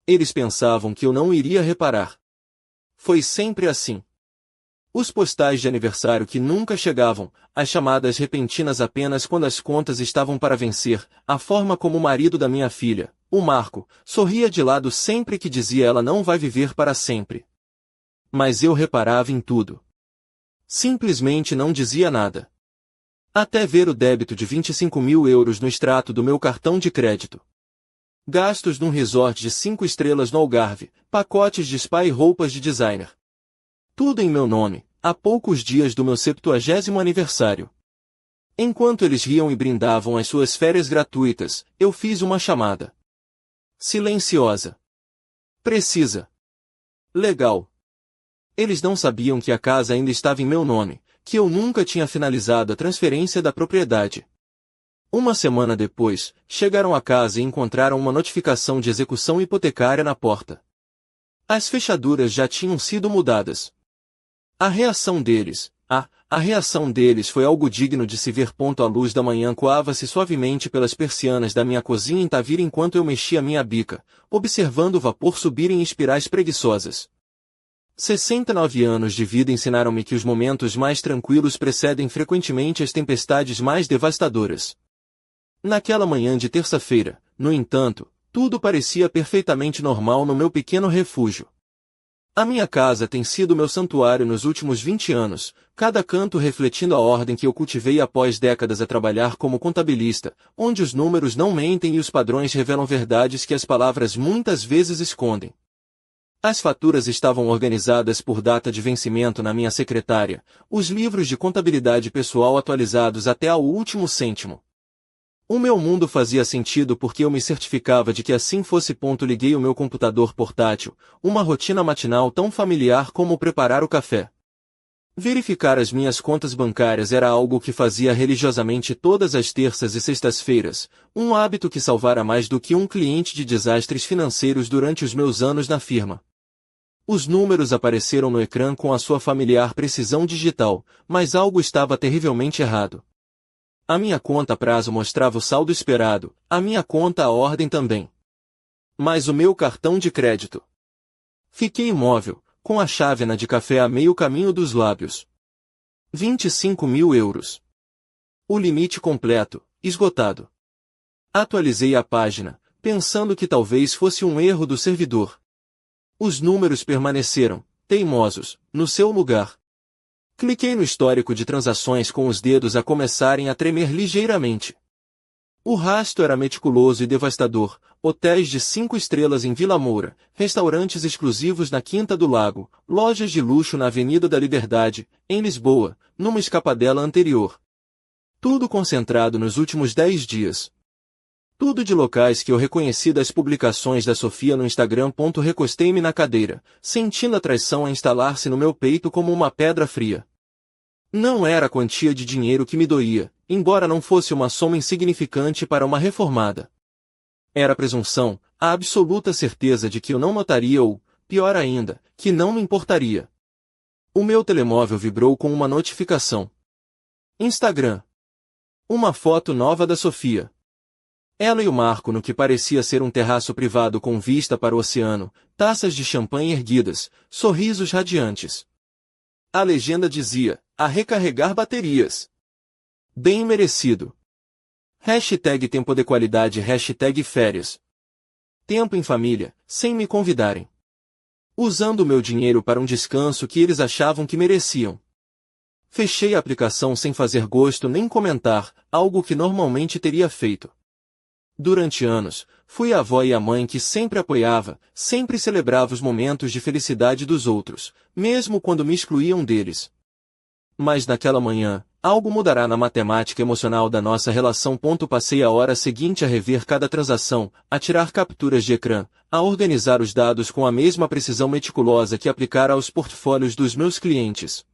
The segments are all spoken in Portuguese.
Eles pensavam que eu não iria reparar. Foi sempre assim. Os postais de aniversário que nunca chegavam, as chamadas repentinas apenas quando as contas estavam para vencer, a forma como o marido da minha filha, o Marco, sorria de lado sempre que dizia ela não vai viver para sempre. Mas eu reparava em tudo. Simplesmente não dizia nada. Até ver o débito de 25.000 euros no extrato do meu cartão de crédito. Gastos num resort de 5 estrelas no Algarve, pacotes de spa e roupas de designer. Tudo em meu nome, há poucos dias do meu 70º aniversário. Enquanto eles riam e brindavam as suas férias gratuitas, eu fiz uma chamada. Silenciosa. Precisa. Legal. Eles não sabiam que a casa ainda estava em meu nome, que eu nunca tinha finalizado a transferência da propriedade. Uma semana depois, chegaram à casa e encontraram uma notificação de execução hipotecária na porta. As fechaduras já tinham sido mudadas. A reação deles foi algo digno de se ver. A luz da manhã coava-se suavemente pelas persianas da minha cozinha em Tavira enquanto eu mexia minha bica, observando o vapor subir em espirais preguiçosas. 69 anos de vida ensinaram-me que os momentos mais tranquilos precedem frequentemente as tempestades mais devastadoras. Naquela manhã de terça-feira, no entanto, tudo parecia perfeitamente normal no meu pequeno refúgio. A minha casa tem sido meu santuário nos últimos 20 anos, cada canto refletindo a ordem que eu cultivei após décadas a trabalhar como contabilista, onde os números não mentem e os padrões revelam verdades que as palavras muitas vezes escondem. As faturas estavam organizadas por data de vencimento na minha secretária, os livros de contabilidade pessoal atualizados até ao último cêntimo. O meu mundo fazia sentido porque eu me certificava de que assim fosse. Liguei o meu computador portátil, uma rotina matinal tão familiar como preparar o café. Verificar as minhas contas bancárias era algo que fazia religiosamente todas as terças e sextas-feiras, um hábito que salvara mais do que um cliente de desastres financeiros durante os meus anos na firma. Os números apareceram no ecrã com a sua familiar precisão digital, mas algo estava terrivelmente errado. A minha conta a prazo mostrava o saldo esperado, a minha conta a ordem também. Mas o meu cartão de crédito. Fiquei imóvel, com a chávena de café a meio caminho dos lábios. 25.000 euros. O limite completo, esgotado. Atualizei a página, pensando que talvez fosse um erro do servidor. Os números permaneceram, teimosos, no seu lugar. Cliquei no histórico de transações com os dedos a começarem a tremer ligeiramente. O rastro era meticuloso e devastador: hotéis de 5 estrelas em Vila Moura, restaurantes exclusivos na Quinta do Lago, lojas de luxo na Avenida da Liberdade, em Lisboa, numa escapadela anterior. Tudo concentrado nos últimos 10 dias. Tudo de locais que eu reconheci das publicações da Sofia no Instagram. Recostei-me na cadeira, sentindo a traição a instalar-se no meu peito como uma pedra fria. Não era a quantia de dinheiro que me doía, embora não fosse uma soma insignificante para uma reformada. Era a presunção, a absoluta certeza de que eu não notaria ou, pior ainda, que não me importaria. O meu telemóvel vibrou com uma notificação. Instagram. Uma foto nova da Sofia. Ela e o Marco no que parecia ser um terraço privado com vista para o oceano, taças de champanhe erguidas, sorrisos radiantes. A legenda dizia: a recarregar baterias. Bem merecido. Tempo de qualidade. Férias. Tempo em família, sem me convidarem. Usando o meu dinheiro para um descanso que eles achavam que mereciam. Fechei a aplicação sem fazer gosto nem comentar, algo que normalmente teria feito. Durante anos, fui a avó e a mãe que sempre apoiava, sempre celebrava os momentos de felicidade dos outros, mesmo quando me excluíam deles. Mas naquela manhã, algo mudará na matemática emocional da nossa relação. Passei a hora seguinte a rever cada transação, a tirar capturas de ecrã, a organizar os dados com a mesma precisão meticulosa que aplicara aos portfólios dos meus clientes.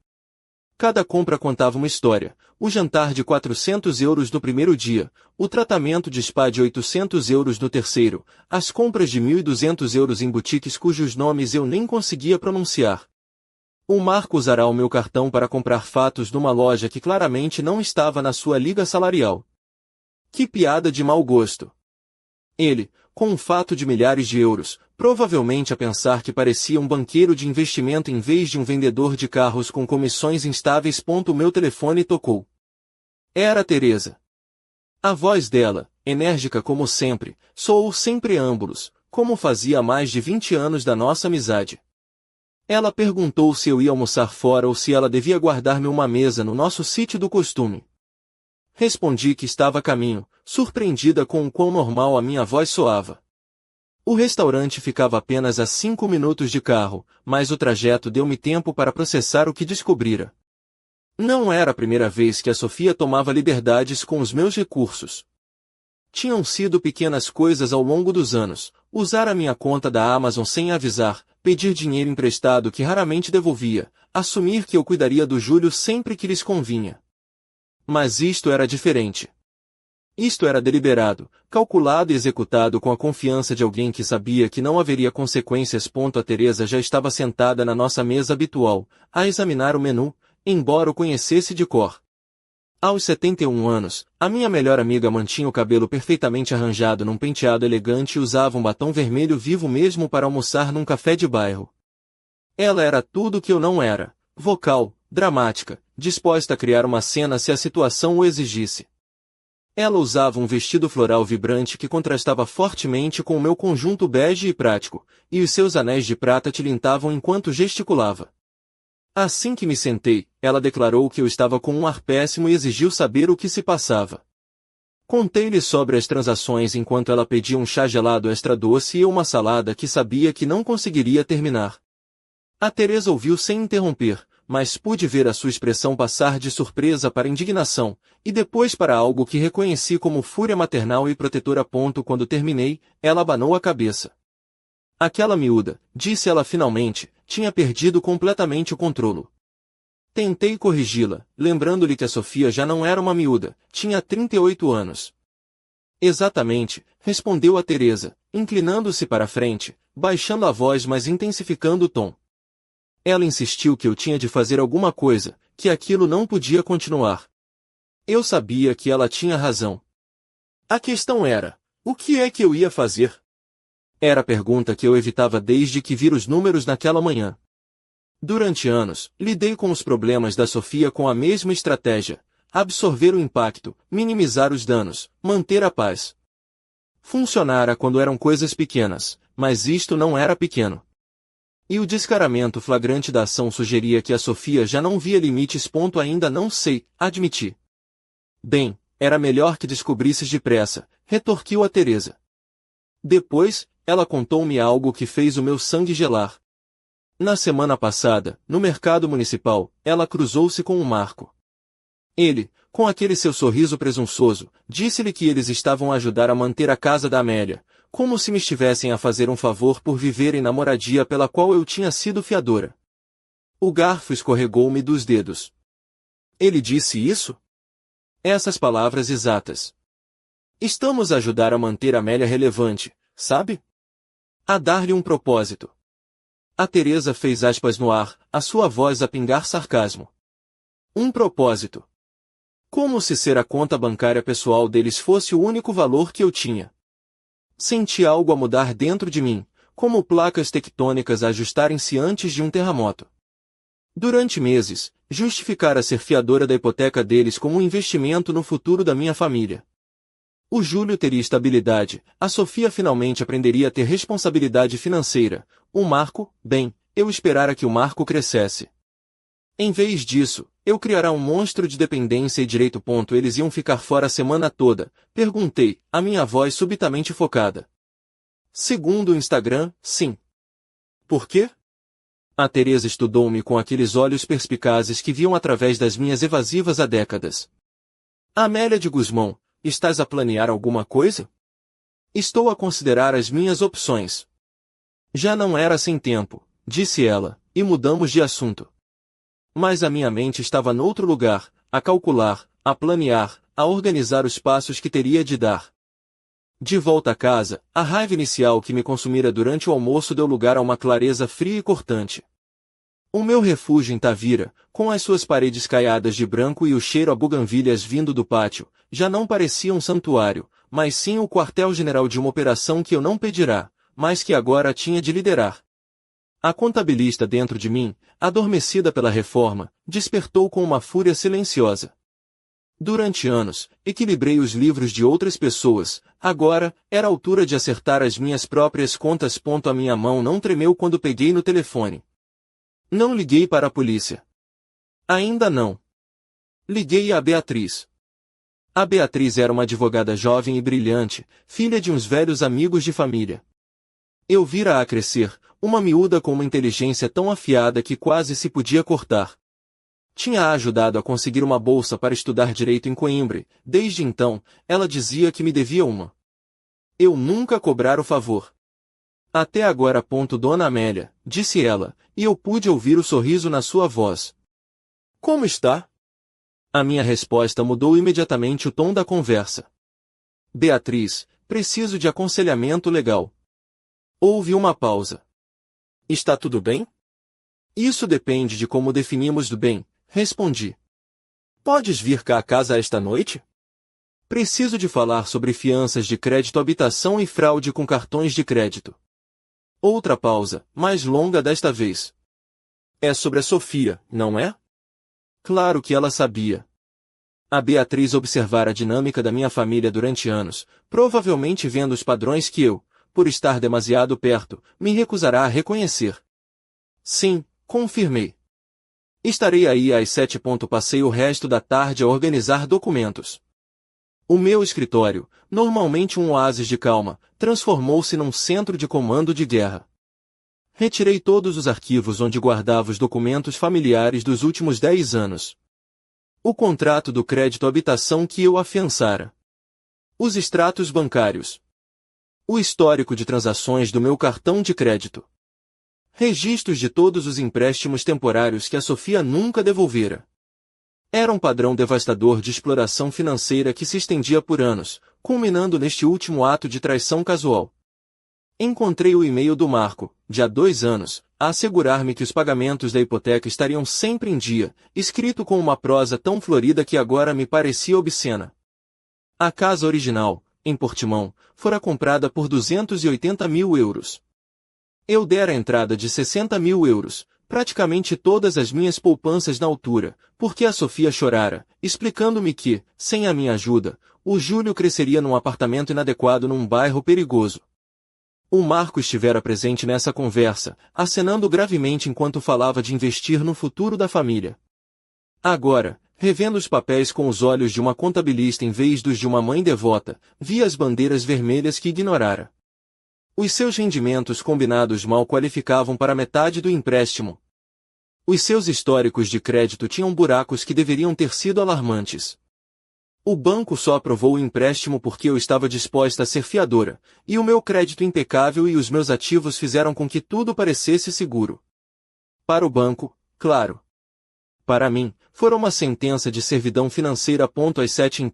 Cada compra contava uma história: o jantar de 400 euros no primeiro dia, o tratamento de spa de 800 euros no terceiro, as compras de 1.200 euros em boutiques cujos nomes eu nem conseguia pronunciar. O Marco usará o meu cartão para comprar fatos numa loja que claramente não estava na sua liga salarial. Que piada de mau gosto! Ele, com um fato de milhares de euros, provavelmente a pensar que parecia um banqueiro de investimento em vez de um vendedor de carros com comissões instáveis. O meu telefone tocou. Era Teresa. A voz dela, enérgica como sempre, soou sem preâmbulos, como fazia há mais de 20 anos da nossa amizade. Ela perguntou se eu ia almoçar fora ou se ela devia guardar-me uma mesa no nosso sítio do costume. Respondi que estava a caminho, surpreendida com o quão normal a minha voz soava. O restaurante ficava apenas a 5 minutos de carro, mas o trajeto deu-me tempo para processar o que descobrira. Não era a primeira vez que a Sofia tomava liberdades com os meus recursos. Tinham sido pequenas coisas ao longo dos anos, usar a minha conta da Amazon sem avisar, pedir dinheiro emprestado que raramente devolvia, assumir que eu cuidaria do Júlio sempre que lhes convinha. Mas isto era diferente. Isto era deliberado, calculado e executado com a confiança de alguém que sabia que não haveria consequências. A Teresa já estava sentada na nossa mesa habitual, a examinar o menu, embora o conhecesse de cor. Aos 71 anos, a minha melhor amiga mantinha o cabelo perfeitamente arranjado num penteado elegante e usava um batom vermelho vivo mesmo para almoçar num café de bairro. Ela era tudo o que eu não era, vocal, dramática, disposta a criar uma cena se a situação o exigisse. Ela usava um vestido floral vibrante que contrastava fortemente com o meu conjunto bege e prático, e os seus anéis de prata tilintavam enquanto gesticulava. Assim que me sentei, ela declarou que eu estava com um ar péssimo e exigiu saber o que se passava. Contei-lhe sobre as transações enquanto ela pedia um chá gelado extra doce e uma salada que sabia que não conseguiria terminar. A Teresa ouviu sem interromper, mas pude ver a sua expressão passar de surpresa para indignação, e depois para algo que reconheci como fúria maternal e protetora. Quando terminei, ela abanou a cabeça. Aquela miúda, disse ela finalmente, tinha perdido completamente o controle. Tentei corrigi-la, lembrando-lhe que a Sofia já não era uma miúda, tinha 38 anos. Exatamente, respondeu a Teresa, inclinando-se para a frente, baixando a voz mas intensificando o tom. Ela insistiu que eu tinha de fazer alguma coisa, que aquilo não podia continuar. Eu sabia que ela tinha razão. A questão era, o que é que eu ia fazer? Era a pergunta que eu evitava desde que vi os números naquela manhã. Durante anos, lidei com os problemas da Sofia com a mesma estratégia: absorver o impacto, minimizar os danos, manter a paz. Funcionara quando eram coisas pequenas, mas isto não era pequeno. E o descaramento flagrante da ação sugeria que a Sofia já não via limites. Ainda não sei, admiti. Bem, era melhor que descobrisses depressa, retorquiu a Teresa. Depois, ela contou-me algo que fez o meu sangue gelar. Na semana passada, no mercado municipal, ela cruzou-se com o Marco. Ele, com aquele seu sorriso presunçoso, disse-lhe que eles estavam a ajudar a manter a casa da Amélia, como se me estivessem a fazer um favor por viverem na moradia pela qual eu tinha sido fiadora. O garfo escorregou-me dos dedos. Ele disse isso? Essas palavras exatas. Estamos a ajudar a manter a Amélia relevante, sabe? A dar-lhe um propósito. A Teresa fez aspas no ar, a sua voz a pingar sarcasmo. Um propósito. Como se ser a conta bancária pessoal deles fosse o único valor que eu tinha. Senti algo a mudar dentro de mim, como placas tectônicas a ajustarem-se antes de um terremoto. Durante meses, justificara ser fiadora da hipoteca deles como um investimento no futuro da minha família. O Júlio teria estabilidade, a Sofia finalmente aprenderia a ter responsabilidade financeira, o Marco, bem, eu esperara que o Marco crescesse. Em vez disso, eu criara um monstro de dependência e direito. Eles iam ficar fora a semana toda, perguntei, a minha voz subitamente focada. Segundo o Instagram, sim. Por quê? A Teresa estudou-me com aqueles olhos perspicazes que viam através das minhas evasivas há décadas. Amélia de Guzmão, estás a planear alguma coisa? Estou a considerar as minhas opções. Já não era sem tempo, disse ela, e mudamos de assunto. Mas a minha mente estava noutro lugar, a calcular, a planear, a organizar os passos que teria de dar. De volta a casa, a raiva inicial que me consumira durante o almoço deu lugar a uma clareza fria e cortante. O meu refúgio em Tavira, com as suas paredes caiadas de branco e o cheiro a buganvílias vindo do pátio, já não parecia um santuário, mas sim o quartel-general de uma operação que eu não pedirá, mas que agora tinha de liderar. A contabilista dentro de mim, adormecida pela reforma, despertou com uma fúria silenciosa. Durante anos, equilibrei os livros de outras pessoas, agora, era a altura de acertar as minhas próprias contas. A minha mão não tremeu quando peguei no telefone. Não liguei para a polícia. Ainda não. Liguei a Beatriz. A Beatriz era uma advogada jovem e brilhante, filha de uns velhos amigos de família. Eu vira-a crescer, uma miúda com uma inteligência tão afiada que quase se podia cortar. Tinha-a ajudado a conseguir uma bolsa para estudar direito em Coimbra. Desde então, ela dizia que me devia uma. Eu nunca cobrar o favor. Até agora. Dona Amélia, disse ela, e eu pude ouvir o sorriso na sua voz. Como está? A minha resposta mudou imediatamente o tom da conversa. Beatriz, preciso de aconselhamento legal. Houve uma pausa. Está tudo bem? Isso depende de como definimos do bem, respondi. Podes vir cá à casa esta noite? Preciso de falar sobre fianças de crédito, habitação e fraude com cartões de crédito. Outra pausa, mais longa desta vez. É sobre a Sofia, não é? Claro que ela sabia. A Beatriz observara a dinâmica da minha família durante anos, provavelmente vendo os padrões que eu, por estar demasiado perto, me recusará a reconhecer. Sim, confirmei. Estarei aí às 7. Passei o resto da tarde a organizar documentos. O meu escritório, normalmente um oásis de calma, transformou-se num centro de comando de guerra. Retirei todos os arquivos onde guardava os documentos familiares dos últimos 10 anos. O contrato do crédito habitação que eu afiançara. Os extratos bancários. O histórico de transações do meu cartão de crédito. Registros de todos os empréstimos temporários que a Sofia nunca devolvera. Era um padrão devastador de exploração financeira que se estendia por anos, culminando neste último ato de traição casual. Encontrei o e-mail do Marco, de há 2 anos, a assegurar-me que os pagamentos da hipoteca estariam sempre em dia, escrito com uma prosa tão florida que agora me parecia obscena. A casa original, em Portimão, fora comprada por 280 mil euros. Eu dera a entrada de 60 mil euros, praticamente todas as minhas poupanças na altura, porque a Sofia chorara, explicando-me que, sem a minha ajuda, o Júlio cresceria num apartamento inadequado num bairro perigoso. O Marco estivera presente nessa conversa, acenando gravemente enquanto falava de investir no futuro da família. Agora, revendo os papéis com os olhos de uma contabilista em vez dos de uma mãe devota, vi as bandeiras vermelhas que ignorara. Os seus rendimentos combinados mal qualificavam para metade do empréstimo. Os seus históricos de crédito tinham buracos que deveriam ter sido alarmantes. O banco só aprovou o empréstimo porque eu estava disposta a ser fiadora, e o meu crédito impecável e os meus ativos fizeram com que tudo parecesse seguro. Para o banco, claro. Para mim, fora uma sentença de servidão financeira. Às 7,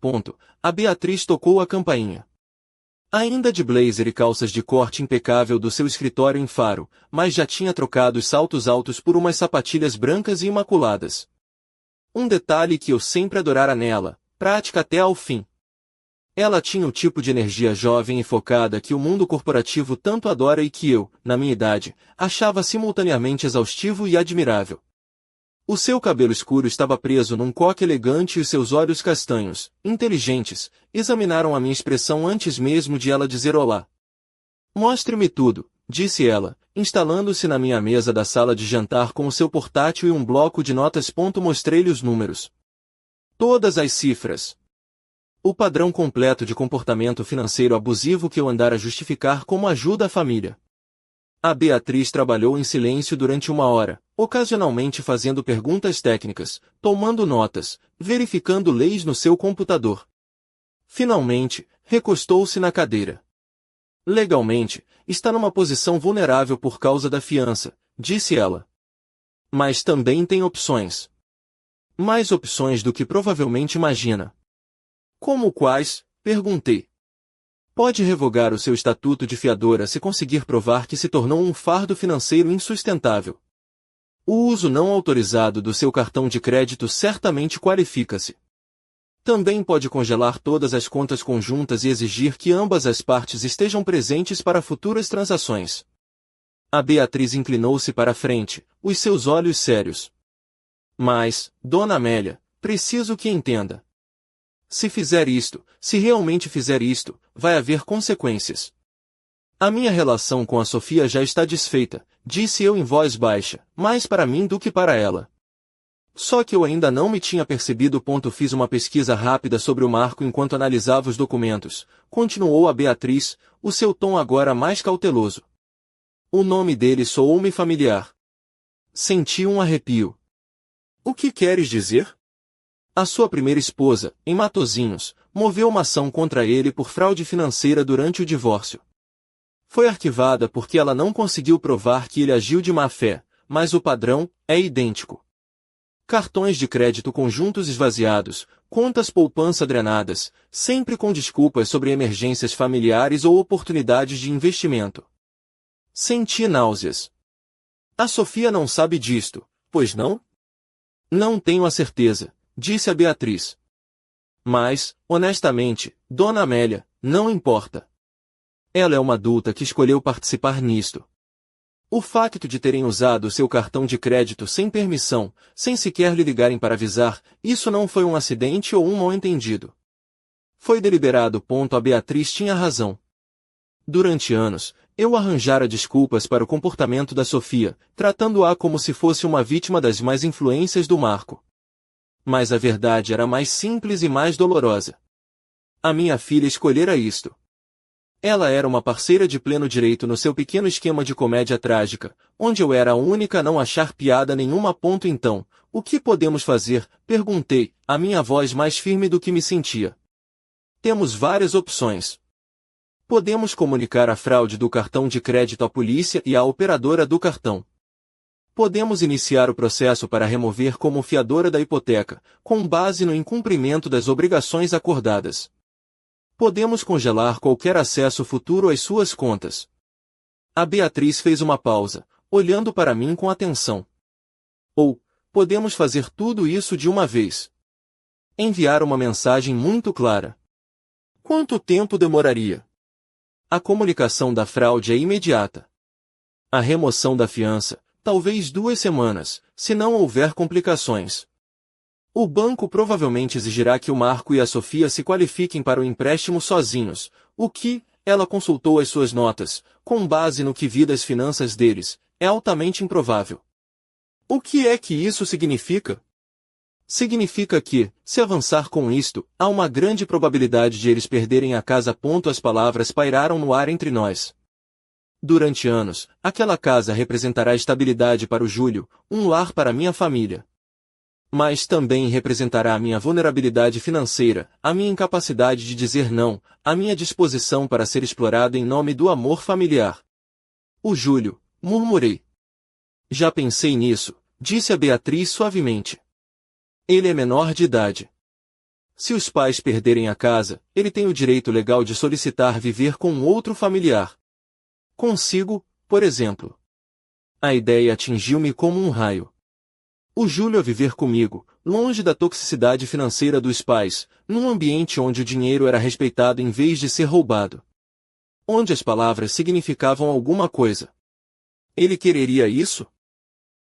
a Beatriz tocou a campainha. Ainda de blazer e calças de corte impecável do seu escritório em Faro, mas já tinha trocado os saltos altos por umas sapatilhas brancas e imaculadas. Um detalhe que eu sempre adorara nela, prática até ao fim. Ela tinha o tipo de energia jovem e focada que o mundo corporativo tanto adora e que eu, na minha idade, achava simultaneamente exaustivo e admirável. O seu cabelo escuro estava preso num coque elegante e os seus olhos castanhos, inteligentes, examinaram a minha expressão antes mesmo de ela dizer olá. Mostre-me tudo, disse ela, instalando-se na minha mesa da sala de jantar com o seu portátil e um bloco de notas. Mostrei-lhe os números. Todas as cifras. O padrão completo de comportamento financeiro abusivo que eu andara a justificar como ajuda à família. A Beatriz trabalhou em silêncio durante 1 hora, ocasionalmente fazendo perguntas técnicas, tomando notas, verificando leis no seu computador. Finalmente, recostou-se na cadeira. Legalmente, está numa posição vulnerável por causa da fiança, disse ela. Mas também tem opções. Mais opções do que provavelmente imagina. Como quais? Perguntei. Pode revogar o seu estatuto de fiadora se conseguir provar que se tornou um fardo financeiro insustentável. O uso não autorizado do seu cartão de crédito certamente qualifica-se. Também pode congelar todas as contas conjuntas e exigir que ambas as partes estejam presentes para futuras transações. A Beatriz inclinou-se para a frente, os seus olhos sérios. Mas, Dona Amélia, preciso que entenda. Se fizer isto, se realmente fizer isto, vai haver consequências. A minha relação com a Sofia já está desfeita, disse eu em voz baixa, mais para mim do que para ela. Só que eu ainda não me tinha percebido. Fiz uma pesquisa rápida sobre o Marco enquanto analisava os documentos, continuou a Beatriz, o seu tom agora mais cauteloso. O nome dele soou-me familiar. Senti um arrepio. O que queres dizer? A sua primeira esposa, em Matozinhos, moveu uma ação contra ele por fraude financeira durante o divórcio. Foi arquivada porque ela não conseguiu provar que ele agiu de má fé, mas o padrão é idêntico. Cartões de crédito conjuntos esvaziados, contas poupança drenadas, sempre com desculpas sobre emergências familiares ou oportunidades de investimento. Senti náuseas. A Sofia não sabe disto, pois não? Não tenho a certeza, disse a Beatriz. Mas, honestamente, Dona Amélia, não importa. Ela é uma adulta que escolheu participar nisto. O facto de terem usado seu cartão de crédito sem permissão, sem sequer lhe ligarem para avisar, isso não foi um acidente ou um mal-entendido. Foi deliberado. A Beatriz tinha razão. Durante anos, eu arranjara desculpas para o comportamento da Sofia, tratando-a como se fosse uma vítima das más influências do Marco. Mas a verdade era mais simples e mais dolorosa. A minha filha escolhera isto. Ela era uma parceira de pleno direito no seu pequeno esquema de comédia trágica, onde eu era a única a não achar piada nenhuma. Então, o que podemos fazer? Perguntei, a minha voz mais firme do que me sentia. Temos várias opções. Podemos comunicar a fraude do cartão de crédito à polícia e à operadora do cartão. Podemos iniciar o processo para remover como fiadora da hipoteca, com base no incumprimento das obrigações acordadas. Podemos congelar qualquer acesso futuro às suas contas. A Beatriz fez uma pausa, olhando para mim com atenção. Ou, podemos fazer tudo isso de uma vez. Enviar uma mensagem muito clara. Quanto tempo demoraria? A comunicação da fraude é imediata. A remoção da fiança, talvez 2 semanas, se não houver complicações. O banco provavelmente exigirá que o Marco e a Sofia se qualifiquem para o empréstimo sozinhos, o que, ela consultou as suas notas, com base no que vi das finanças deles, é altamente improvável. O que é que isso significa? Significa que, se avançar com isto, há uma grande probabilidade de eles perderem a casa. As palavras pairaram no ar entre nós. Durante anos, aquela casa representará estabilidade para o Júlio, um lar para minha família. Mas também representará a minha vulnerabilidade financeira, a minha incapacidade de dizer não, a minha disposição para ser explorado em nome do amor familiar. O Júlio, murmurei. Já pensei nisso, disse a Beatriz suavemente. Ele é menor de idade. Se os pais perderem a casa, ele tem o direito legal de solicitar viver com um outro familiar. Consigo, por exemplo. A ideia atingiu-me como um raio. O Júlio a viver comigo, longe da toxicidade financeira dos pais, num ambiente onde o dinheiro era respeitado em vez de ser roubado. Onde as palavras significavam alguma coisa. Ele quereria isso?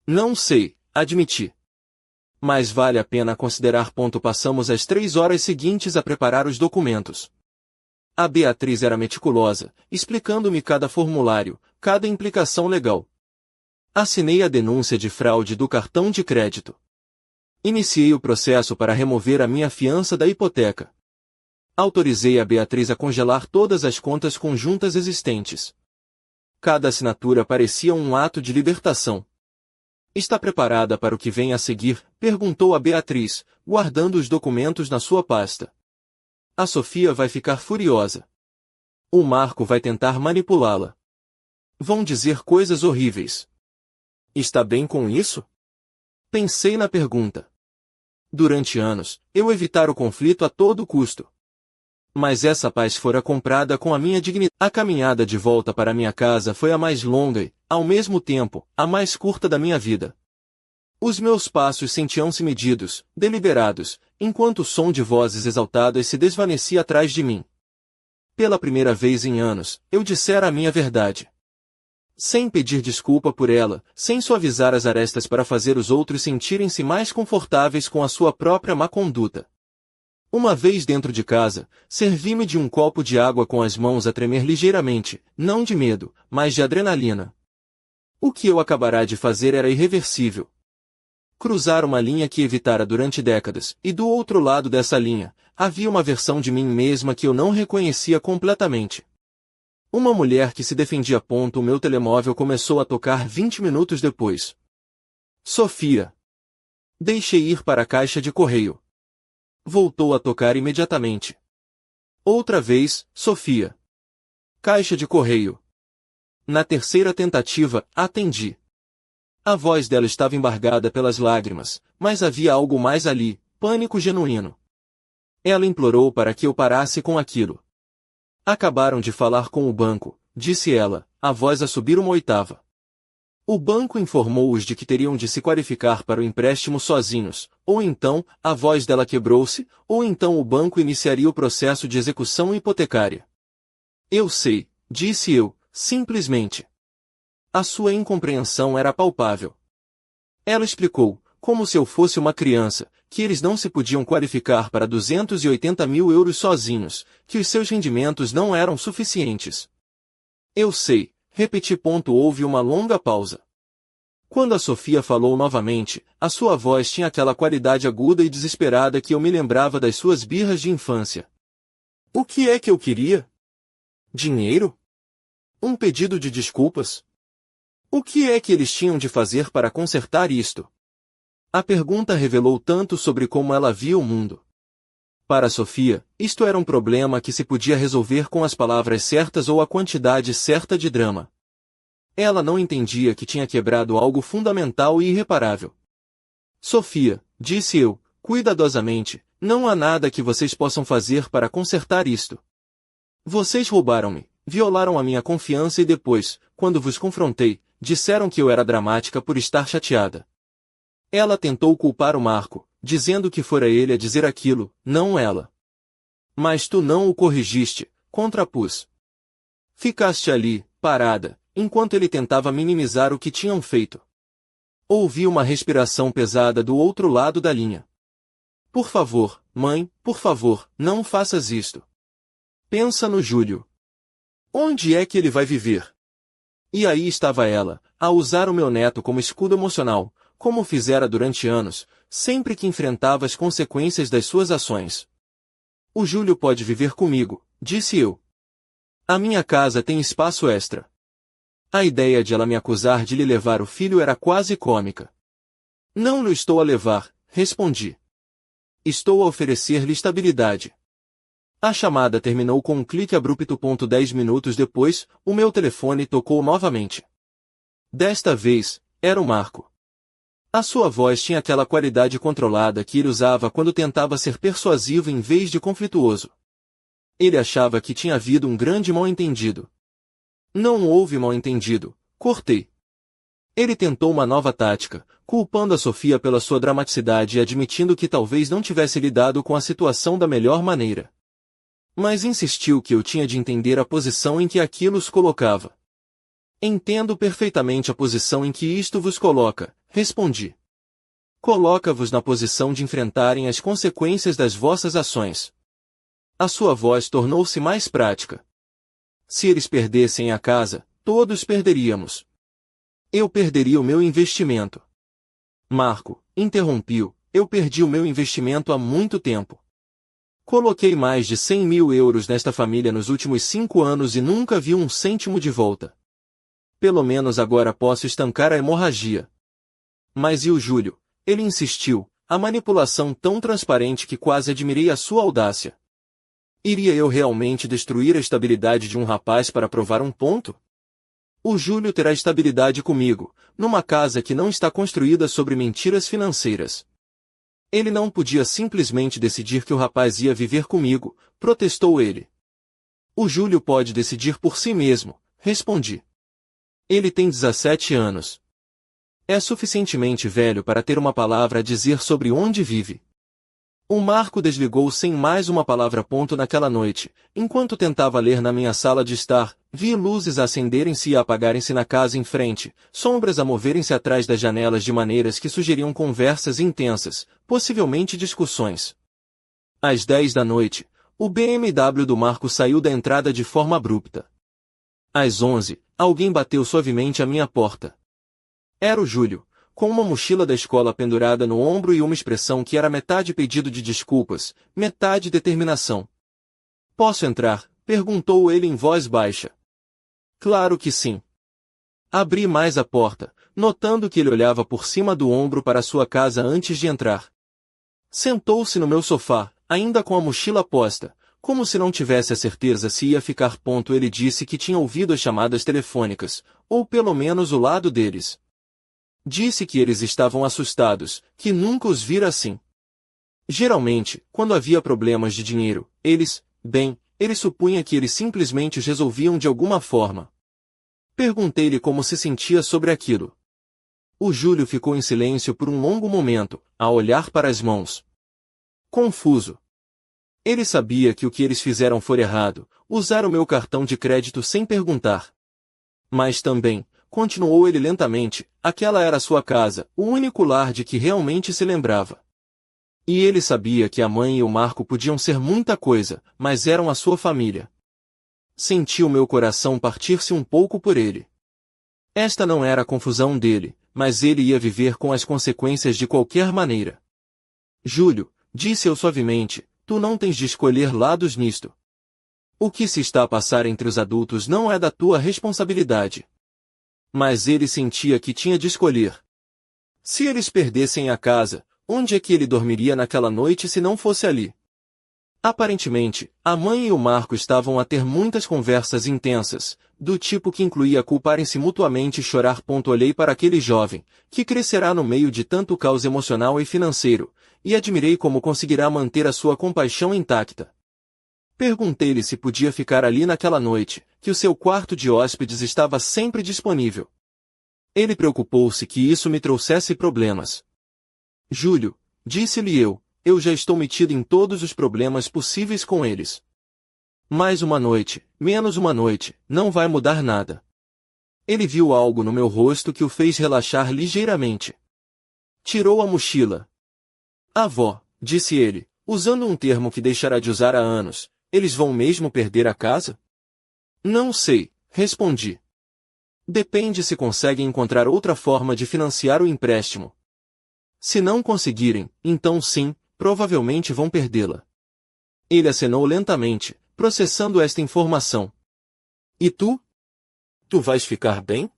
Não sei, admiti. Mas vale a pena considerar. Passamos as 3 horas seguintes a preparar os documentos. A Beatriz era meticulosa, explicando-me cada formulário, cada implicação legal. Assinei a denúncia de fraude do cartão de crédito. Iniciei o processo para remover a minha fiança da hipoteca. Autorizei a Beatriz a congelar todas as contas conjuntas existentes. Cada assinatura parecia um ato de libertação. Está preparada para o que vem a seguir? Perguntou a Beatriz, guardando os documentos na sua pasta. A Sofia vai ficar furiosa. O Marco vai tentar manipulá-la. Vão dizer coisas horríveis. Está bem com isso? Pensei na pergunta. Durante anos, eu evitara o conflito a todo custo. Mas essa paz fora comprada com a minha dignidade. A caminhada de volta para minha casa foi a mais longa e, ao mesmo tempo, a mais curta da minha vida. Os meus passos sentiam-se medidos, deliberados, enquanto o som de vozes exaltadas se desvanecia atrás de mim. Pela primeira vez em anos, eu dissera a minha verdade. Sem pedir desculpa por ela, sem suavizar as arestas para fazer os outros sentirem-se mais confortáveis com a sua própria má conduta. Uma vez dentro de casa, servi-me de um copo de água com as mãos a tremer ligeiramente, não de medo, mas de adrenalina. O que eu acabara de fazer era irreversível. Cruzar uma linha que evitara durante décadas, e do outro lado dessa linha, havia uma versão de mim mesma que eu não reconhecia completamente. Uma mulher que se defendia. O meu telemóvel começou a tocar 20 minutos depois. Sofia. Deixei ir para a caixa de correio. Voltou a tocar imediatamente. Outra vez, Sofia. Caixa de correio. Na terceira tentativa, atendi. A voz dela estava embargada pelas lágrimas, mas havia algo mais ali, pânico genuíno. Ela implorou para que eu parasse com aquilo. Acabaram de falar com o banco, disse ela, a voz a subir uma oitava. O banco informou-os de que teriam de se qualificar para o empréstimo sozinhos, ou então, a voz dela quebrou-se, ou então o banco iniciaria o processo de execução hipotecária. Eu sei, disse eu, simplesmente. A sua incompreensão era palpável. Ela explicou, como se eu fosse uma criança, que eles não se podiam qualificar para 280 mil euros sozinhos, que os seus rendimentos não eram suficientes. Eu sei, repeti. Houve uma longa pausa. Quando a Sofia falou novamente, a sua voz tinha aquela qualidade aguda e desesperada que eu me lembrava das suas birras de infância. O que é que eu queria? Dinheiro? Um pedido de desculpas? O que é que eles tinham de fazer para consertar isto? A pergunta revelou tanto sobre como ela via o mundo. Para Sofia, isto era um problema que se podia resolver com as palavras certas ou a quantidade certa de drama. Ela não entendia que tinha quebrado algo fundamental e irreparável. Sofia, disse eu, cuidadosamente, não há nada que vocês possam fazer para consertar isto. Vocês roubaram-me, violaram a minha confiança e depois, quando vos confrontei, disseram que eu era dramática por estar chateada. Ela tentou culpar o Marco, dizendo que fora ele a dizer aquilo, não ela. Mas tu não o corrigiste, contrapus. Ficaste ali, parada, enquanto ele tentava minimizar o que tinham feito. Ouvi uma respiração pesada do outro lado da linha. Por favor, mãe, por favor, não faças isto. Pensa no Júlio. Onde é que ele vai viver? E aí estava ela, a usar o meu neto como escudo emocional, como fizera durante anos, sempre que enfrentava as consequências das suas ações. O Júlio pode viver comigo, disse eu. A minha casa tem espaço extra. A ideia de ela me acusar de lhe levar o filho era quase cômica. Não lhe estou a levar, respondi. Estou a oferecer-lhe estabilidade. A chamada terminou com um clique abrupto. 10 minutos depois, o meu telefone tocou novamente. Desta vez, era o Marco. A sua voz tinha aquela qualidade controlada que ele usava quando tentava ser persuasivo em vez de conflituoso. Ele achava que tinha havido um grande mal-entendido. Não houve mal-entendido, cortei. Ele tentou uma nova tática, culpando a Sofia pela sua dramaticidade e admitindo que talvez não tivesse lidado com a situação da melhor maneira. Mas insistiu que eu tinha de entender a posição em que aquilo os colocava. Entendo perfeitamente a posição em que isto vos coloca, respondi. Coloca-vos na posição de enfrentarem as consequências das vossas ações. A sua voz tornou-se mais prática. Se eles perdessem a casa, todos perderíamos. Eu perderia o meu investimento. Marco, interrompiu, eu perdi o meu investimento há muito tempo. Coloquei mais de 100 mil euros nesta família nos últimos 5 anos e nunca vi um cêntimo de volta. Pelo menos agora posso estancar a hemorragia. Mas e o Júlio? Ele insistiu, a manipulação tão transparente que quase admirei a sua audácia. Iria eu realmente destruir a estabilidade de um rapaz para provar um ponto? O Júlio terá estabilidade comigo, numa casa que não está construída sobre mentiras financeiras. Ele não podia simplesmente decidir que o rapaz ia viver comigo, protestou ele. O Júlio pode decidir por si mesmo, respondi. Ele tem 17 anos. É suficientemente velho para ter uma palavra a dizer sobre onde vive. O Marco desligou sem mais uma palavra. Naquela noite, enquanto tentava ler na minha sala de estar, vi luzes acenderem-se e apagarem-se na casa em frente, sombras a moverem-se atrás das janelas de maneiras que sugeriam conversas intensas, possivelmente discussões. Às 10 da noite, o BMW do Marco saiu da entrada de forma abrupta. Às 11, alguém bateu suavemente à minha porta. Era o Júlio, com uma mochila da escola pendurada no ombro e uma expressão que era metade pedido de desculpas, metade determinação. "Posso entrar?" perguntou ele em voz baixa. "Claro que sim." Abri mais a porta, notando que ele olhava por cima do ombro para sua casa antes de entrar. Sentou-se no meu sofá, ainda com a mochila posta, como se não tivesse a certeza se ia ficar. Ele disse que tinha ouvido as chamadas telefônicas, ou pelo menos o lado deles. Disse que eles estavam assustados, que nunca os vira assim. Geralmente, quando havia problemas de dinheiro, ele supunha que eles simplesmente os resolviam de alguma forma. Perguntei-lhe como se sentia sobre aquilo. O Júlio ficou em silêncio por um longo momento, a olhar para as mãos. Confuso. Ele sabia que o que eles fizeram foi errado, usar o meu cartão de crédito sem perguntar. Mas também, continuou ele lentamente, aquela era sua casa, o único lar de que realmente se lembrava. E ele sabia que a mãe e o Marco podiam ser muita coisa, mas eram a sua família. Senti o meu coração partir-se um pouco por ele. Esta não era a confusão dele, mas ele ia viver com as consequências de qualquer maneira. "Júlio", disse eu suavemente, "tu não tens de escolher lados nisto. O que se está a passar entre os adultos não é da tua responsabilidade." Mas ele sentia que tinha de escolher. Se eles perdessem a casa, onde é que ele dormiria naquela noite se não fosse ali? Aparentemente, a mãe e o Marco estavam a ter muitas conversas intensas, do tipo que incluía culparem-se mutuamente e chorar. Olhei para aquele jovem, que crescerá no meio de tanto caos emocional e financeiro, e admirei como conseguirá manter a sua compaixão intacta. Perguntei-lhe se podia ficar ali naquela noite, que o seu quarto de hóspedes estava sempre disponível. Ele preocupou-se que isso me trouxesse problemas. "Júlio", disse-lhe eu já estou metido em todos os problemas possíveis com eles. Mais uma noite, menos uma noite, não vai mudar nada. Ele viu algo no meu rosto que o fez relaxar ligeiramente. Tirou a mochila. "Avó", disse ele, usando um termo que deixará de usar há anos, "eles vão mesmo perder a casa?" "Não sei", respondi. "Depende se conseguem encontrar outra forma de financiar o empréstimo. Se não conseguirem, então sim, provavelmente vão perdê-la." Ele acenou lentamente, processando esta informação. "E tu? Tu vais ficar bem?"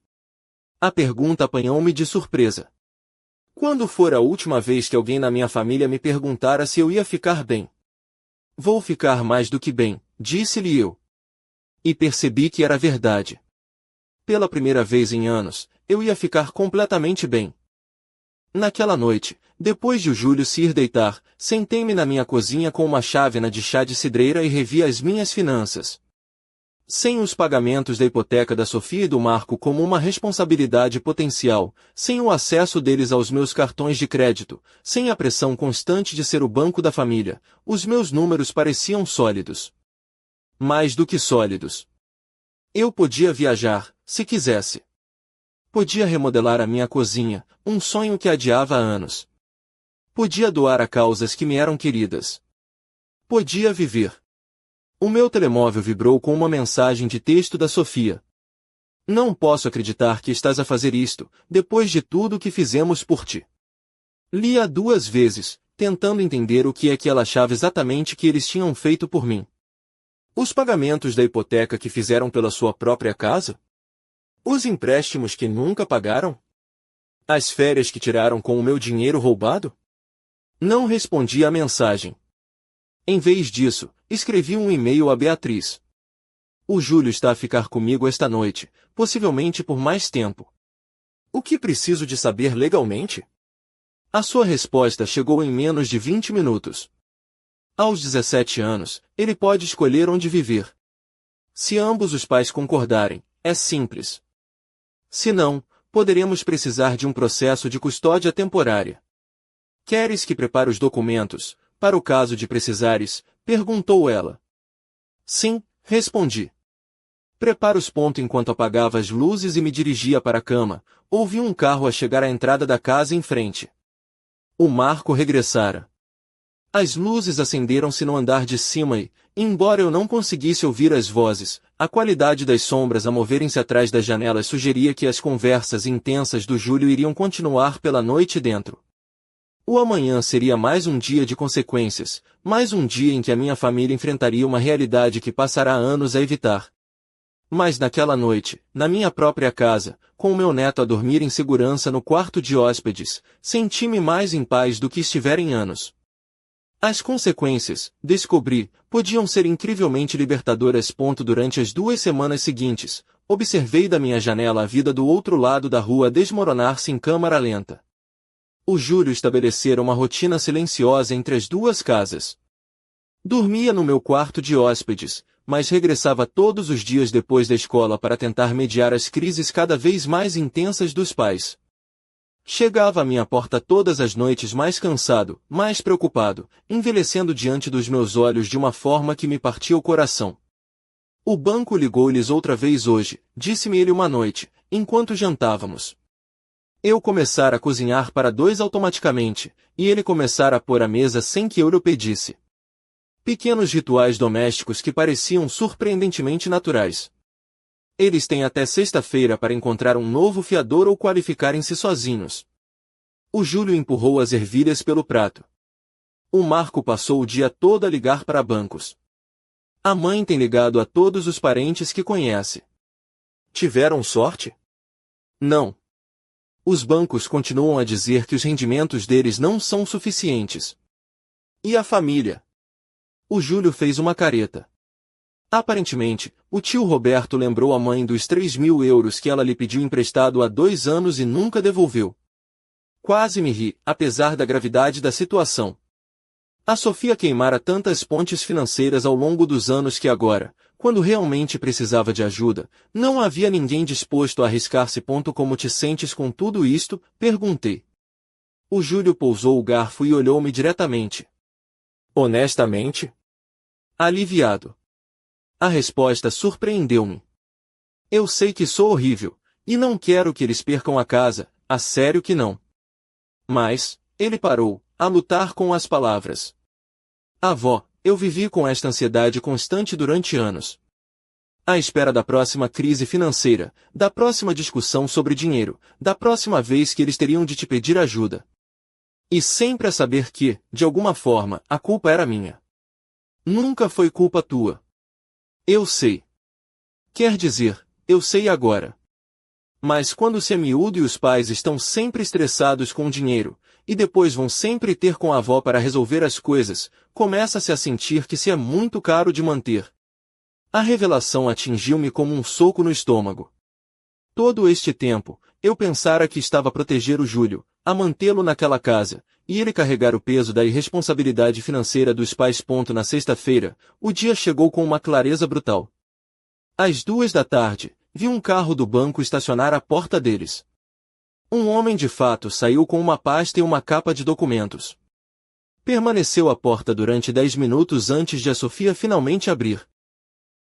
A pergunta apanhou-me de surpresa. Quando for a última vez que alguém na minha família me perguntara se eu ia ficar bem? "Vou ficar mais do que bem", disse-lhe eu. E percebi que era verdade. Pela primeira vez em anos, eu ia ficar completamente bem. Naquela noite, depois de o Júlio se ir deitar, sentei-me na minha cozinha com uma chávena de chá de cidreira e revi as minhas finanças. Sem os pagamentos da hipoteca da Sofia e do Marco como uma responsabilidade potencial, sem o acesso deles aos meus cartões de crédito, sem a pressão constante de ser o banco da família, os meus números pareciam sólidos. Mais do que sólidos. Eu podia viajar, se quisesse. Podia remodelar a minha cozinha, um sonho que adiava há anos. Podia doar a causas que me eram queridas. Podia viver. O meu telemóvel vibrou com uma mensagem de texto da Sofia. "Não posso acreditar que estás a fazer isto, depois de tudo o que fizemos por ti." Li-a 2 vezes, tentando entender o que é que ela achava exatamente que eles tinham feito por mim. Os pagamentos da hipoteca que fizeram pela sua própria casa? Os empréstimos que nunca pagaram? As férias que tiraram com o meu dinheiro roubado? Não respondi à mensagem. Em vez disso, escrevi um e-mail a Beatriz. "O Júlio está a ficar comigo esta noite, possivelmente por mais tempo. O que preciso de saber legalmente?" A sua resposta chegou em menos de 20 minutos. Aos 17 anos, ele pode escolher onde viver. Se ambos os pais concordarem, é simples. Se não, poderemos precisar de um processo de custódia temporária. "Queres que prepare os documentos?" para o caso de precisares? Perguntou ela. Sim, respondi. Prepara os pontos enquanto apagava as luzes e me dirigia para a cama. Ouvi um carro a chegar à entrada da casa em frente. O Marco regressara. As luzes acenderam-se no andar de cima e, embora eu não conseguisse ouvir as vozes, a qualidade das sombras a moverem-se atrás das janelas sugeria que as conversas intensas do Júlio iriam continuar pela noite dentro. O amanhã seria mais um dia de consequências, mais um dia em que a minha família enfrentaria uma realidade que passará anos a evitar. Mas naquela noite, na minha própria casa, com o meu neto a dormir em segurança no quarto de hóspedes, senti-me mais em paz do que estivera em anos. As consequências, descobri, podiam ser incrivelmente libertadoras. Durante as 2 semanas seguintes, observei da minha janela a vida do outro lado da rua desmoronar-se em câmara lenta. O Júlio estabelecera uma rotina silenciosa entre as duas casas. Dormia no meu quarto de hóspedes, mas regressava todos os dias depois da escola para tentar mediar as crises cada vez mais intensas dos pais. Chegava à minha porta todas as noites mais cansado, mais preocupado, envelhecendo diante dos meus olhos de uma forma que me partia o coração. O banco ligou-lhes outra vez hoje, disse-me ele uma noite, enquanto jantávamos. Eu começara a cozinhar para 2 automaticamente, e ele começara a pôr a mesa sem que eu lhe pedisse. Pequenos rituais domésticos que pareciam surpreendentemente naturais. Eles têm até sexta-feira para encontrar um novo fiador ou qualificarem-se sozinhos. O Júlio empurrou as ervilhas pelo prato. O Marco passou o dia todo a ligar para bancos. A mãe tem ligado a todos os parentes que conhece. Tiveram sorte? Não. Os bancos continuam a dizer que os rendimentos deles não são suficientes. E a família? O Júlio fez uma careta. Aparentemente, o tio Roberto lembrou a mãe dos 3.000 euros que ela lhe pediu emprestado há 2 anos e nunca devolveu. Quase me ri, apesar da gravidade da situação. A Sofia queimara tantas pontes financeiras ao longo dos anos que agora, quando realmente precisava de ajuda, não havia ninguém disposto a arriscar-se. Como te sentes com tudo isto? Perguntei. O Júlio pousou o garfo e olhou-me diretamente. Honestamente? Aliviado. A resposta surpreendeu-me. Eu sei que sou horrível, e não quero que eles percam a casa, a sério que não. Mas, ele parou, a lutar com as palavras. Avó, eu vivi com esta ansiedade constante durante anos. À espera da próxima crise financeira, da próxima discussão sobre dinheiro, da próxima vez que eles teriam de te pedir ajuda. E sempre a saber que, de alguma forma, a culpa era minha. Nunca foi culpa tua. Eu sei. Quer dizer, eu sei agora. Mas quando se é miúdo e os pais estão sempre estressados com o dinheiro, e depois vão sempre ter com a avó para resolver as coisas, começa-se a sentir que se é muito caro de manter. A revelação atingiu-me como um soco no estômago. Todo este tempo, eu pensara que estava a proteger o Júlio, a mantê-lo naquela casa, e ele carregar o peso da irresponsabilidade financeira dos pais. Na sexta-feira, o dia chegou com uma clareza brutal. Às 2 da tarde, vi um carro do banco estacionar à porta deles. Um homem de fato saiu com uma pasta e uma capa de documentos. Permaneceu à porta durante 10 minutos antes de a Sofia finalmente abrir.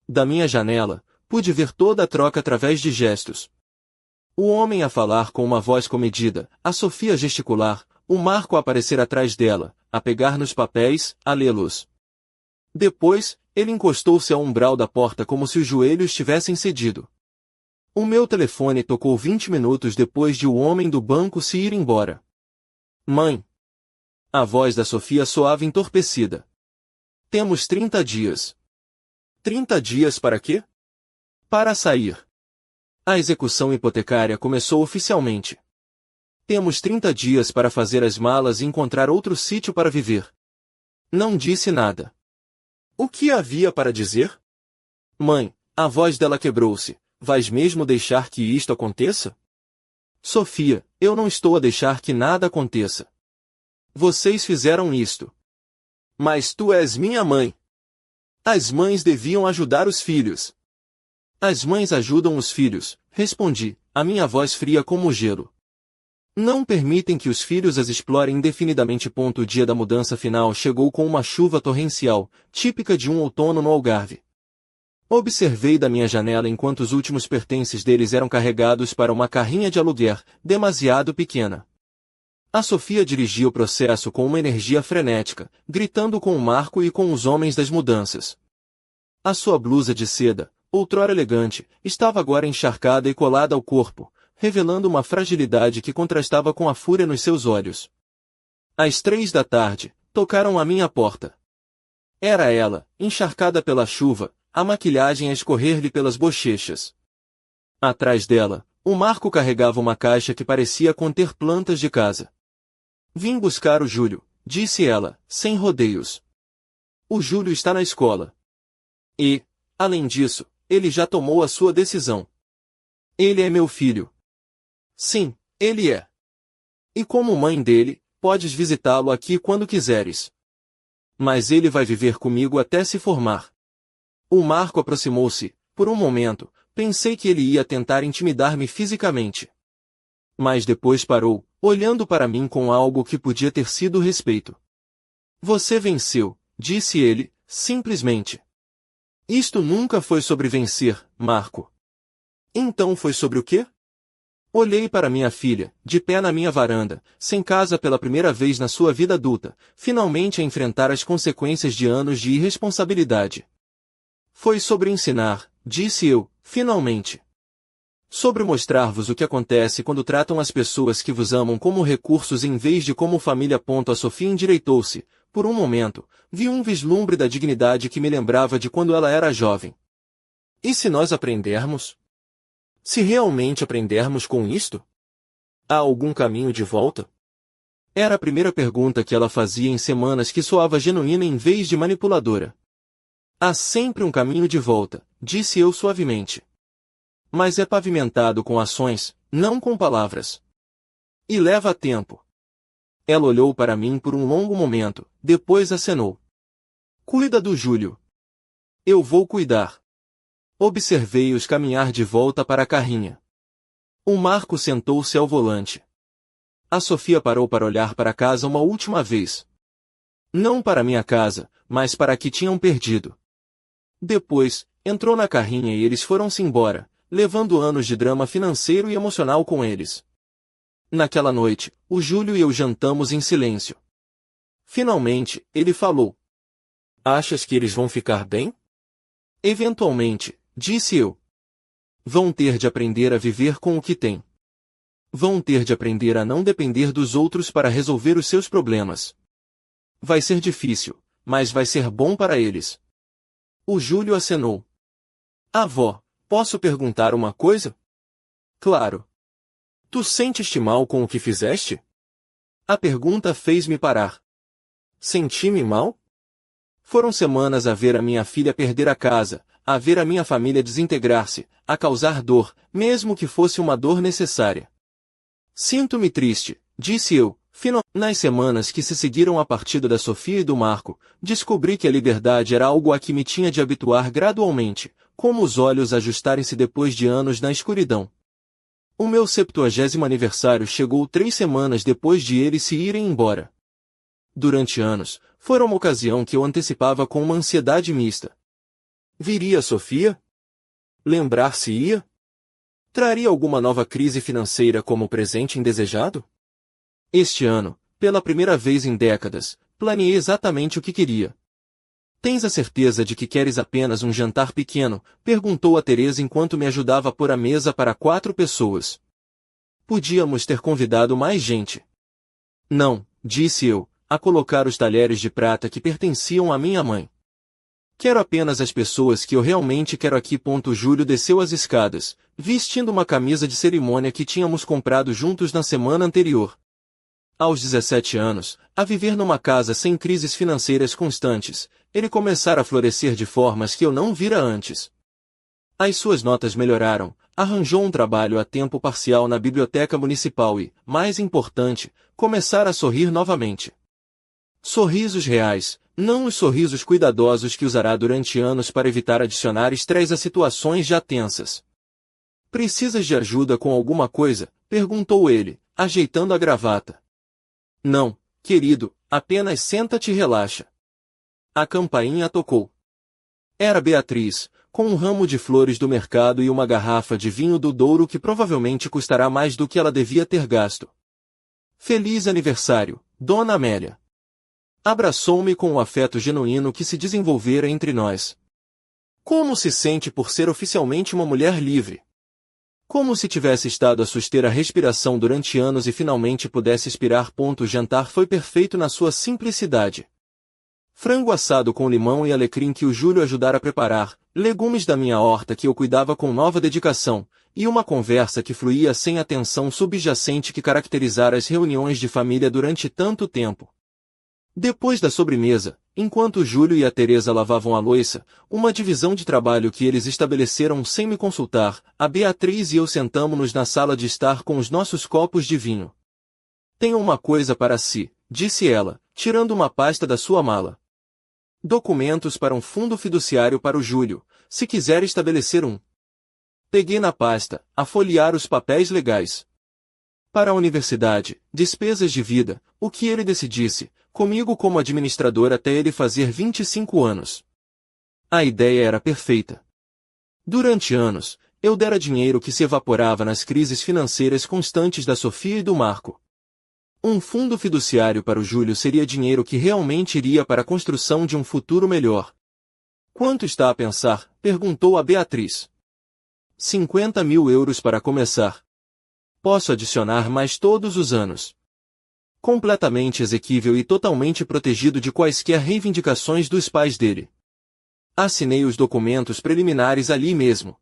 Da minha janela, pude ver toda a troca através de gestos. O homem a falar com uma voz comedida, a Sofia a gesticular, o Marco a aparecer atrás dela, a pegar nos papéis, a lê-los. Depois, ele encostou-se ao umbral da porta como se os joelhos tivessem cedido. O meu telefone tocou 20 minutos depois de o homem do banco se ir embora. Mãe. A voz da Sofia soava entorpecida. Temos 30 dias. 30 dias para quê? Para sair. A execução hipotecária começou oficialmente. Temos 30 dias para fazer as malas e encontrar outro sítio para viver. Não disse nada. O que havia para dizer? Mãe, a voz dela quebrou-se. Vais mesmo deixar que isto aconteça? Sofia, eu não estou a deixar que nada aconteça. Vocês fizeram isto. Mas tu és minha mãe. As mães deviam ajudar os filhos. As mães ajudam os filhos, respondi, a minha voz fria como gelo. Não permitem que os filhos as explorem indefinidamente. O dia da mudança final chegou com uma chuva torrencial, típica de um outono no Algarve. Observei da minha janela enquanto os últimos pertences deles eram carregados para uma carrinha de aluguer, demasiado pequena. A Sofia dirigia o processo com uma energia frenética, gritando com o Marco e com os homens das mudanças. A sua blusa de seda, outrora elegante, estava agora encharcada e colada ao corpo, revelando uma fragilidade que contrastava com a fúria nos seus olhos. Às 3 da tarde, tocaram à minha porta. Era ela, encharcada pela chuva, a maquilhagem a escorrer-lhe pelas bochechas. Atrás dela, o Marco carregava uma caixa que parecia conter plantas de casa. Vim buscar o Júlio, disse ela, sem rodeios. O Júlio está na escola. E, além disso, ele já tomou a sua decisão. Ele é meu filho. Sim, ele é. E como mãe dele, podes visitá-lo aqui quando quiseres. Mas ele vai viver comigo até se formar. O Marco aproximou-se. Por um momento, pensei que ele ia tentar intimidar-me fisicamente. Mas depois parou, olhando para mim com algo que podia ter sido respeito. Você venceu, disse ele, simplesmente. Isto nunca foi sobre vencer, Marco. Então foi sobre o quê? Olhei para minha filha, de pé na minha varanda, sem casa pela primeira vez na sua vida adulta, finalmente a enfrentar as consequências de anos de irresponsabilidade. Foi sobre ensinar, disse eu, finalmente. Sobre mostrar-vos o que acontece quando tratam as pessoas que vos amam como recursos em vez de como família. A Sofia endireitou-se. Por um momento, vi um vislumbre da dignidade que me lembrava de quando ela era jovem. E se nós aprendermos? Se realmente aprendermos com isto? Há algum caminho de volta? Era a primeira pergunta que ela fazia em semanas que soava genuína em vez de manipuladora. Há sempre um caminho de volta, disse eu suavemente. Mas é pavimentado com ações, não com palavras. E leva tempo. Ela olhou para mim por um longo momento, depois acenou. Cuida do Júlio. Eu vou cuidar. Observei-os caminhar de volta para a carrinha. O Marco sentou-se ao volante. A Sofia parou para olhar para casa uma última vez. Não para minha casa, mas para a que tinham perdido. Depois, entrou na carrinha e eles foram-se embora, levando anos de drama financeiro e emocional com eles. Naquela noite, o Júlio e eu jantamos em silêncio. Finalmente, ele falou. Achas que eles vão ficar bem? Eventualmente, disse eu. Vão ter de aprender a viver com o que têm. Vão ter de aprender a não depender dos outros para resolver os seus problemas. Vai ser difícil, mas vai ser bom para eles. O Júlio acenou. Avó, posso perguntar uma coisa? Claro. Tu sentes-te mal com o que fizeste? A pergunta fez-me parar. Senti-me mal? Foram semanas a ver a minha filha perder a casa, a ver a minha família desintegrar-se, a causar dor, mesmo que fosse uma dor necessária. Sinto-me triste, disse eu. Nas semanas que se seguiram à partida da Sofia e do Marco, descobri que a liberdade era algo a que me tinha de habituar gradualmente, como os olhos ajustarem-se depois de anos na escuridão. O meu 70º aniversário chegou 3 semanas depois de eles se irem embora. Durante anos, foi uma ocasião que eu antecipava com uma ansiedade mista. Viria a Sofia? Lembrar-se-ia? Traria alguma nova crise financeira como presente indesejado? Este ano, pela primeira vez em décadas, planeei exatamente o que queria. Tens a certeza de que queres apenas um jantar pequeno? Perguntou a Teresa enquanto me ajudava a pôr a mesa para 4 pessoas. Podíamos ter convidado mais gente. Não, disse eu, a colocar os talheres de prata que pertenciam à minha mãe. Quero apenas as pessoas que eu realmente quero aqui. Júlio desceu as escadas, vestindo uma camisa de cerimônia que tínhamos comprado juntos na semana anterior. Aos 17 anos, a viver numa casa sem crises financeiras constantes, ele começara a florescer de formas que eu não vira antes. As suas notas melhoraram, arranjou um trabalho a tempo parcial na biblioteca municipal e, mais importante, começara a sorrir novamente. Sorrisos reais, não os sorrisos cuidadosos que usará durante anos para evitar adicionar estresse a situações já tensas. Precisas de ajuda com alguma coisa? Perguntou ele, ajeitando a gravata. Não, querido, apenas senta-te e relaxa. A campainha tocou. Era Beatriz, com um ramo de flores do mercado e uma garrafa de vinho do Douro que provavelmente custará mais do que ela devia ter gasto. Feliz aniversário, Dona Amélia. Abraçou-me com o afeto genuíno que se desenvolvera entre nós. Como se sente por ser oficialmente uma mulher livre? Como se tivesse estado a suster a respiração durante anos e finalmente pudesse expirar. O jantar foi perfeito na sua simplicidade. Frango assado com limão e alecrim que o Júlio ajudara a preparar, legumes da minha horta que eu cuidava com nova dedicação, e uma conversa que fluía sem a tensão subjacente que caracterizara as reuniões de família durante tanto tempo. Depois da sobremesa, enquanto o Júlio e a Teresa lavavam a louça, uma divisão de trabalho que eles estabeleceram sem me consultar, a Beatriz e eu sentamo-nos na sala de estar com os nossos copos de vinho. Tenho uma coisa para si, disse ela, tirando uma pasta da sua mala. Documentos para um fundo fiduciário para o Júlio, se quiser estabelecer um. Peguei na pasta, a folhear os papéis legais. Para a universidade, despesas de vida, o que ele decidisse, comigo como administrador até ele fazer 25 anos. A ideia era perfeita. Durante anos, eu dera dinheiro que se evaporava nas crises financeiras constantes da Sofia e do Marco. Um fundo fiduciário para o Júlio seria dinheiro que realmente iria para a construção de um futuro melhor. Quanto está a pensar? Perguntou a Beatriz. 50.000 euros para começar. Posso adicionar mais todos os anos. Completamente exequível e totalmente protegido de quaisquer reivindicações dos pais dele. Assinei os documentos preliminares ali mesmo.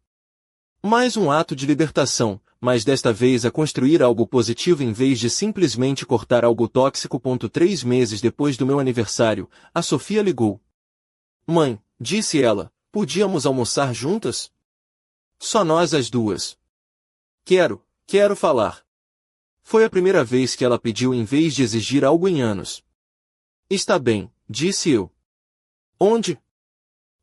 Mais um ato de libertação, mas desta vez a construir algo positivo em vez de simplesmente cortar algo tóxico. 3 meses depois do meu aniversário, a Sofia ligou. Mãe, disse ela, podíamos almoçar juntas? Só nós as duas. Quero falar. Foi a primeira vez que ela pediu em vez de exigir algo em anos. Está bem, disse eu. Onde?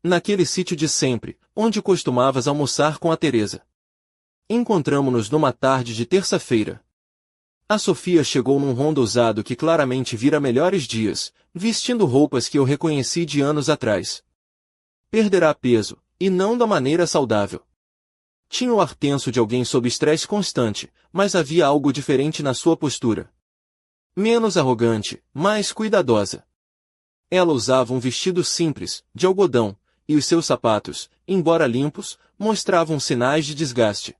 Naquele sítio de sempre, onde costumavas almoçar com a Teresa. Encontramo-nos numa tarde de terça-feira. A Sofia chegou num rondo ousado que claramente vira melhores dias, vestindo roupas que eu reconheci de anos atrás. Perderá peso, e não da maneira saudável. Tinha o ar tenso de alguém sob estresse constante, mas havia algo diferente na sua postura. Menos arrogante, mais cuidadosa. Ela usava um vestido simples, de algodão, e os seus sapatos, embora limpos, mostravam sinais de desgaste.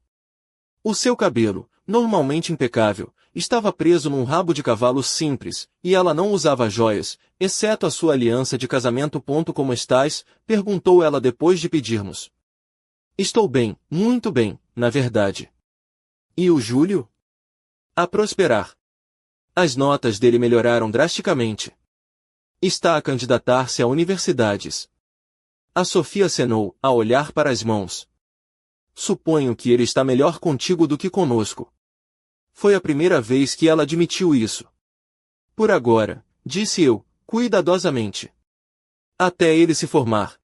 O seu cabelo, normalmente impecável, estava preso num rabo de cavalo simples, e ela não usava joias, exceto a sua aliança de casamento. Como estás? Perguntou ela depois de pedirmos. Estou bem, muito bem, na verdade. E o Júlio? A prosperar. As notas dele melhoraram drasticamente. Está a candidatar-se a universidades. A Sofia acenou, a olhar para as mãos. Suponho que ele está melhor contigo do que conosco. Foi a primeira vez que ela admitiu isso. Por agora, disse eu, cuidadosamente. Até ele se formar.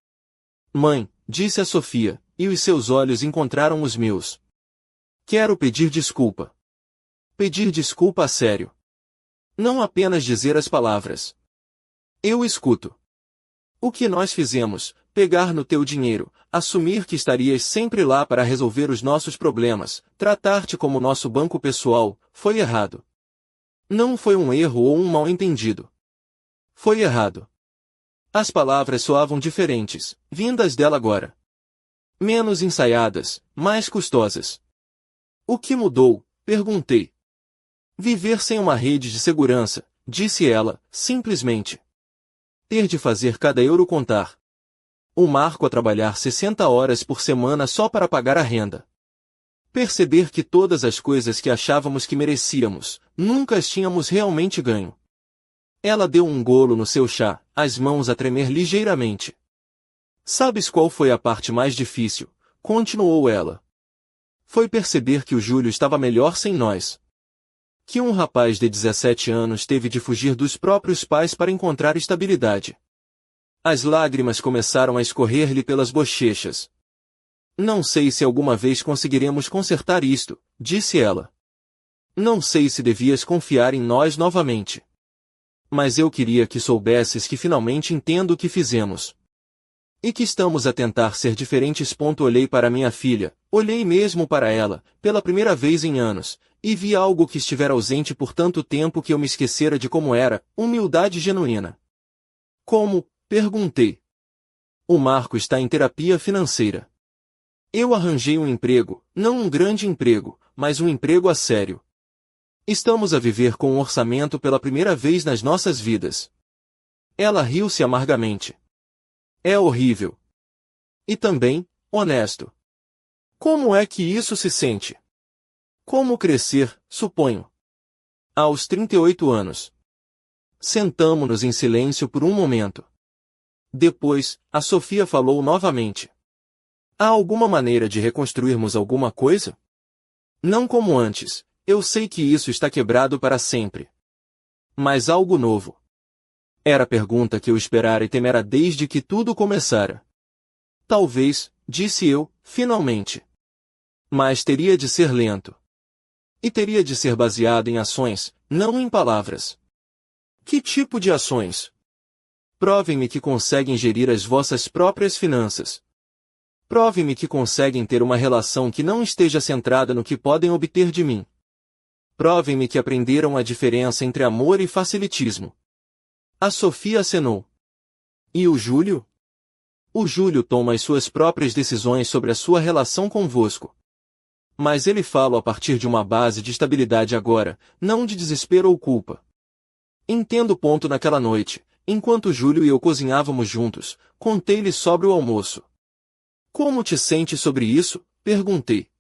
Mãe, disse a Sofia, e os seus olhos encontraram os meus. Quero pedir desculpa. Pedir desculpa a sério. Não apenas dizer as palavras. Eu escuto. O que nós fizemos, pegar no teu dinheiro, assumir que estarias sempre lá para resolver os nossos problemas, tratar-te como nosso banco pessoal, foi errado. Não foi um erro ou um mal-entendido. Foi errado. As palavras soavam diferentes, vindas dela agora. Menos ensaiadas, mais custosas. O que mudou? Perguntei. Viver sem uma rede de segurança, disse ela, simplesmente. Ter de fazer cada euro contar. O Marco a trabalhar 60 horas por semana só para pagar a renda. Perceber que todas as coisas que achávamos que merecíamos, nunca as tínhamos realmente ganho. Ela deu um golo no seu chá, as mãos a tremer ligeiramente. Sabes qual foi a parte mais difícil? Continuou ela. Foi perceber que o Júlio estava melhor sem nós. Que um rapaz de 17 anos teve de fugir dos próprios pais para encontrar estabilidade. As lágrimas começaram a escorrer-lhe pelas bochechas. Não sei se alguma vez conseguiremos consertar isto, disse ela. Não sei se devias confiar em nós novamente. Mas eu queria que soubesses que finalmente entendo o que fizemos. E que estamos a tentar ser diferentes. Olhei para minha filha, olhei mesmo para ela, pela primeira vez em anos, e vi algo que estivera ausente por tanto tempo que eu me esquecera de como era, humildade genuína. Como? Perguntei. O Marco está em terapia financeira. Eu arranjei um emprego, não um grande emprego, mas um emprego a sério. Estamos a viver com um orçamento pela primeira vez nas nossas vidas. Ela riu-se amargamente. É horrível. E também, honesto. Como é que isso se sente? Como crescer, suponho. Aos 38 anos. Sentamo-nos em silêncio por um momento. Depois, a Sofia falou novamente. Há alguma maneira de reconstruirmos alguma coisa? Não como antes, eu sei que isso está quebrado para sempre. Mas algo novo. Era a pergunta que eu esperara e temera desde que tudo começara. Talvez, disse eu, finalmente. Mas teria de ser lento. E teria de ser baseado em ações, não em palavras. Que tipo de ações? Provem-me que conseguem gerir as vossas próprias finanças. Prove-me que conseguem ter uma relação que não esteja centrada no que podem obter de mim. Provem-me que aprenderam a diferença entre amor e facilitismo. A Sofia acenou. E o Júlio? O Júlio toma as suas próprias decisões sobre a sua relação convosco. Mas ele fala a partir de uma base de estabilidade agora, não de desespero ou culpa. Entendo. Naquela noite, enquanto Júlio e eu cozinhávamos juntos, contei-lhe sobre o almoço. Como te sentes sobre isso? Perguntei.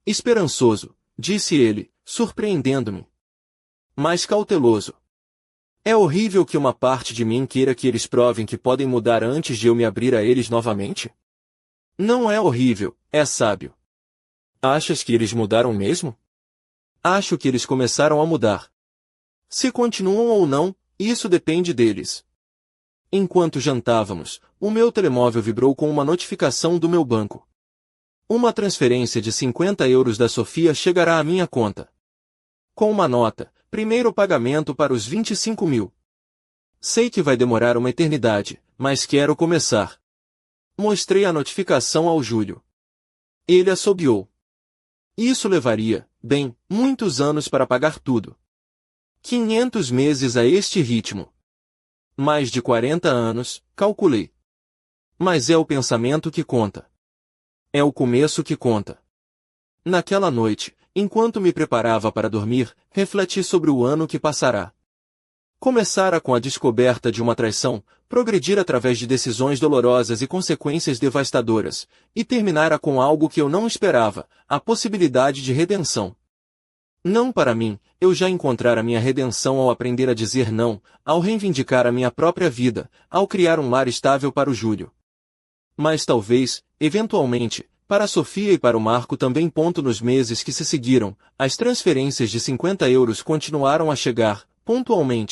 Esperançoso, disse ele, surpreendendo-me. Mas cauteloso. É horrível que uma parte de mim queira que eles provem que podem mudar antes de eu me abrir a eles novamente? Não é horrível, é sábio. Achas que eles mudaram mesmo? Acho que eles começaram a mudar. Se continuam ou não, isso depende deles. Enquanto jantávamos, o meu telemóvel vibrou com uma notificação do meu banco. Uma transferência de 50 euros da Sofia chegará à minha conta. Com uma nota, primeiro pagamento para os 25 mil. Sei que vai demorar uma eternidade, mas quero começar. Mostrei a notificação ao Júlio. Ele assobiou. Isso levaria, bem, muitos anos para pagar tudo. 500 meses a este ritmo. Mais de 40 anos, calculei. Mas é o pensamento que conta. É o começo que conta. Naquela noite, enquanto me preparava para dormir, refleti sobre o ano que passará. Começara com a descoberta de uma traição, progredir através de decisões dolorosas e consequências devastadoras, e terminara com algo que eu não esperava, a possibilidade de redenção. Não para mim, eu já encontrara minha redenção ao aprender a dizer não, ao reivindicar a minha própria vida, ao criar um lar estável para o Júlio. Mas talvez, eventualmente, para a Sofia e para o Marco também. Nos meses que se seguiram, as transferências de 50 euros continuaram a chegar, pontualmente.